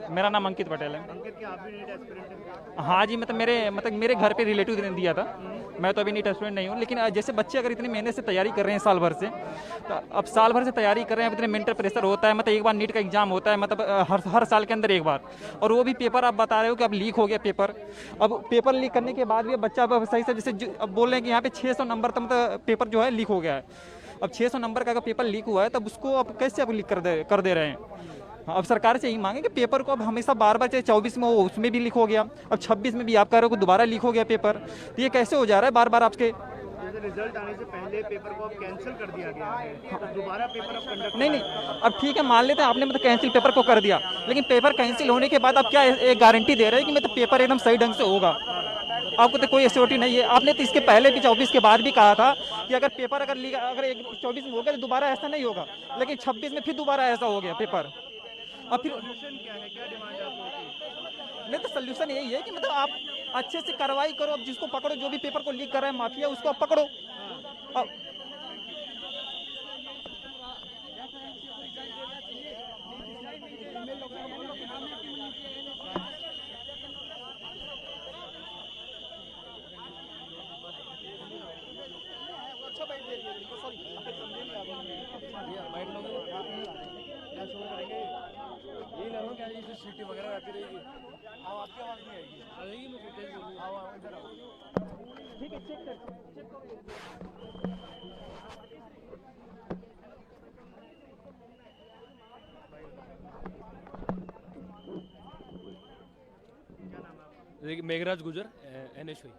मेरा नाम अंकित पटेल है। अंकित, क्या आप भी नीट एस्पिरेंट हैं? हाँ जी, मेरे घर पे रिलेटिव ने दिया था। मैं तो अभी नीट एस्पिरेंट नहीं हूँ, लेकिन जैसे बच्चे अगर इतनी मेहनत से तैयारी कर रहे हैं साल भर से, तो अब साल भर से तैयारी कर रहे हैं, अब इतने मेंटल प्रेशर होता है, मतलब एक बार नीट का एग्जाम होता है, मतलब हर साल के अंदर एक बार, और वो भी पेपर आप बता रहे हो कि अब लीक हो गया पेपर। अब पेपर लीक करने के बाद भी बच्चा अब सही से, जैसे अब बोल रहे हैं कि यहाँ पे 600 नंबर तक मतलब पेपर जो है लीक हो गया है। अब 600 नंबर का अगर पेपर लीक हुआ है, तब उसको अब कैसे अब लीक कर दे रहे हैं। हाँ, अब सरकार से यही मांगे कि पेपर को अब हमेशा बार बार, चाहे 24 में हो उसमें भी लीक हो गया, अब 26 में भी आप कह रहे हो कि दोबारा लीक हो गया पेपर, तो ये कैसे हो जा रहा है बार बार आपके। जैसे रिजल्ट आने से पहले पेपर को अब कैंसिल कर दिया गया है, तो दोबारा पेपर अब कंडक्ट नहीं अब ठीक है, मान लेते हैं आपने मतलब कैंसिल पेपर को कर दिया, लेकिन पेपर कैंसिल होने के बाद आप क्या एक गारंटी दे रहे हैं कि मतलब पेपर एकदम सही ढंग से होगा। आपको तो कोई एश्योरिटी नहीं है। आपने तो इसके पहले भी 24 के बाद भी कहा था कि अगर पेपर अगर 24 में हो गया तो दोबारा ऐसा नहीं होगा, लेकिन 26 में फिर दोबारा ऐसा हो गया पेपर। अब फिर सोल्यूशन क्या है, क्या डिमांड है आप लोगों की? नहीं, तो सोल्यूशन यही है कि मतलब आप अच्छे से कार्रवाई करो, अब जिसको पकड़ो, जो भी पेपर को लीक कर रहा है माफिया, उसको आप पकड़ो। अब सीटी वगैरह आती रहेगी, अब आपकी आवाज नहीं आएगी, मैं तेज बोलूँ, आओ इधर आओ। ठीक है, चेक कर। देखिए, मेघराज गुजर, NHY।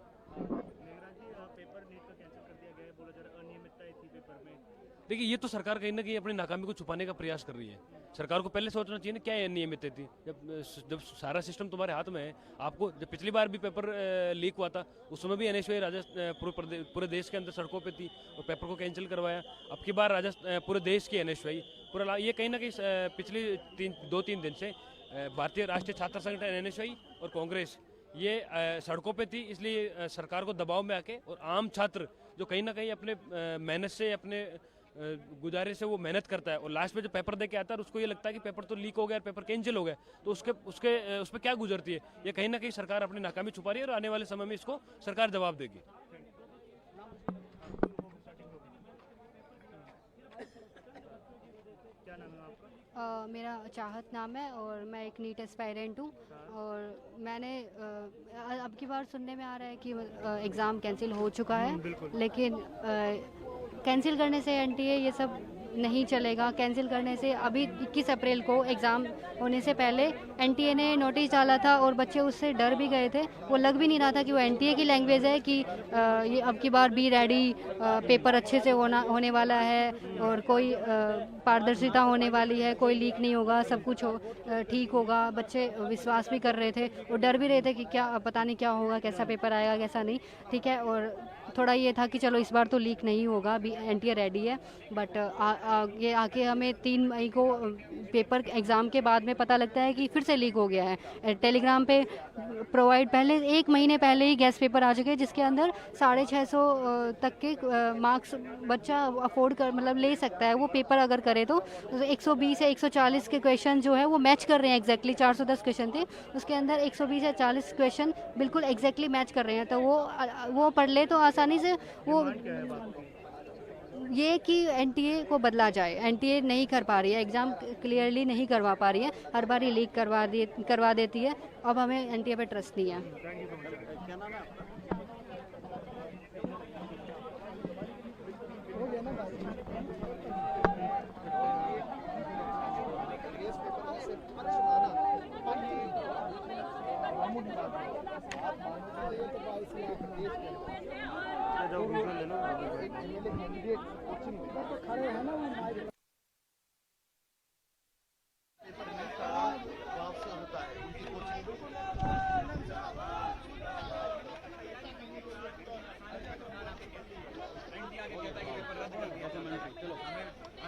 मेघराज जी, पेपर नीट का कैंसिल कर दिया गया है, बोला जा रहा है अनियमितता थी पेपर में। देखिए, ये तो सरकार कहीं ना कहीं अपनी नाकामी को छुपाने का प्रयास कर रही है। सरकार को पहले सोचना चाहिए ना क्या ये नियमित थी। जब सारा सिस्टम तुम्हारे हाथ में है, आपको जब पिछली बार भी पेपर लीक हुआ था, उस समय भी NHY पूरे देश के अंदर सड़कों पे थी और पेपर को कैंसिल करवाया। अब की बार पूरे देश की NHY पूरा, ये कहीं ना कहीं पिछले 2-3 दिन से भारतीय राष्ट्रीय छात्र संगठन NHY और कांग्रेस ये सड़कों पे थी, इसलिए सरकार को दबाव में आके, और आम छात्र जो कहीं ना कहीं अपने मेहनत से, अपने गुजारे से वो मेहनत करता है, और लास्ट में जब पेपर दे के आता है उसको ये लगता है कि पेपर तो लीक हो गया, पेपर कैंसिल हो गया, तो उस पर क्या गुजरती है। ये कहीं ना कहीं सरकार अपनी नाकामी छुपा रही है, और आने वाले समय में इसको सरकार जवाब देगी। क्या नाम है आपका? मेरा चाहत नाम है और मैं एक नीट एस्पायरेंट हूँ। और मैंने अब की बार सुनने में आ रहा है कि एग्ज़ाम कैंसिल हो चुका है, लेकिन कैंसिल करने से NTA ये सब नहीं चलेगा। कैंसिल करने से अभी 21 अप्रैल को एग्ज़ाम होने से पहले NTA ने नोटिस डाला था और बच्चे उससे डर भी गए थे। वो लग भी नहीं रहा था कि वो NTA की लैंग्वेज है कि ये अब की बार बी रेडी, पेपर अच्छे से होने वाला है और कोई पारदर्शिता होने वाली है, कोई लीक नहीं होगा, सब कुछ ठीक होगा। बच्चे विश्वास भी कर रहे थे और डर भी रहे थे कि क्या पता नहीं क्या होगा, कैसा पेपर आएगा कैसा नहीं। ठीक है, और थोड़ा ये था कि चलो इस बार तो लीक नहीं होगा, अभी NTA रेडी है। बट आगे आके हमें 3 मई को पेपर एग्ज़ाम के बाद में पता लगता है कि फिर से लीक हो गया है। टेलीग्राम पे प्रोवाइड पहले 1 महीने पहले ही गेस्ट पेपर आ चुके हैं, जिसके अंदर 650 तक के मार्क्स बच्चा अफोर्ड कर मतलब ले सकता है। वो पेपर अगर करे तो 120 या 140 के क्वेश्चन जो है वो मैच कर रहे हैं एग्जैक्टली। 410 क्वेश्चन थे, उसके अंदर 120 या 40 क्वेश्चन बिल्कुल एग्जैक्टली मैच कर रहे हैं। तो वो पढ़ ले तो आसानी से वो ये कि NTA को बदला जाए। NTA नहीं कर पा रही है, एग्ज़ाम क्लियरली नहीं करवा पा रही है, हर बार ही लीक करवा देती है। अब हमें NTA पे ट्रस्ट नहीं है। क्या नाम है आपका?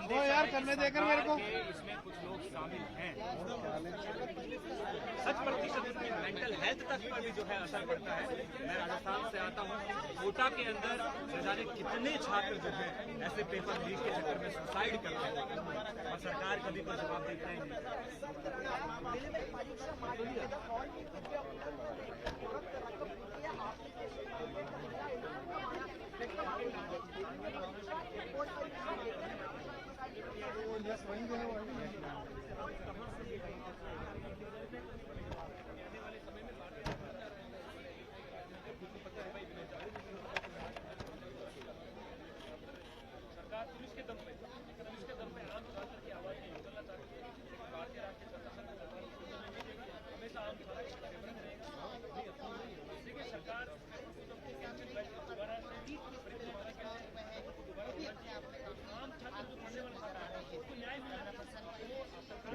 वो यार करने देकर मेरे को इसमें कुछ लोग शामिल हैं। सच प्रतिशत इसकी मेंटल हेल्थ तक पर भी जो है असर पड़ता है। मैं राजस्थान से आता हूँ, कोटा के अंदर न जाने कितने छात्र जो है ऐसे पेपर लीक के चक्कर में सुसाइड करते हैं और सरकार कभी कोई जवाब देता ही नहीं।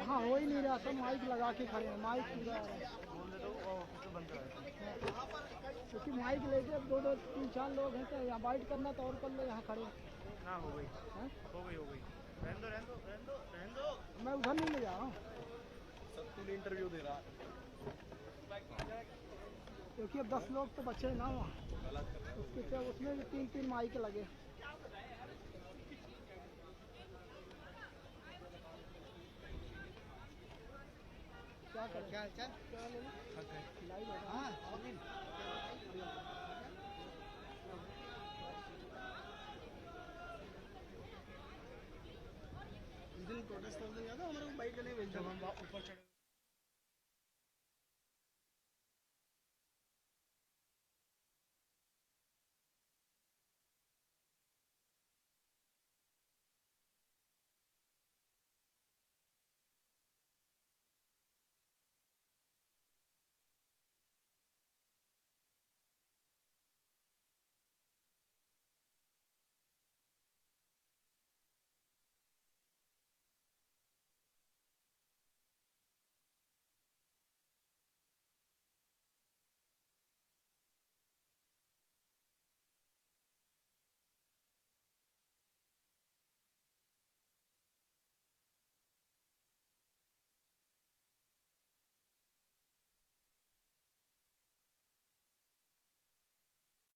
हाँ हो ही नहीं रहा, सब माइक लगा के खड़े हैं, माइक पूरा आ रहा है। क्योंकि माइक लेके अब 2-2, 3-4 लोग हैं, तो यहाँ बाइट करना तो और कर लो, यहाँ खड़े ना हो गई हैं। हो गई रहने दो रहने दो रहने दो रहने दो। मैं उधर नहीं ले जा रहा हूँ सत्तू इंटरव्यू दे रहा क्योंकि अब 10 लोग तो बचे ना वहाँ, उसमें भी 3-3 माइक लगे। क्या करें, क्या लाइव है। हाँ इस दिन प्रोटेस्ट कर देंगे तो हमारे को बाइक नहीं भेज, जब हम ऊपर चढ़े।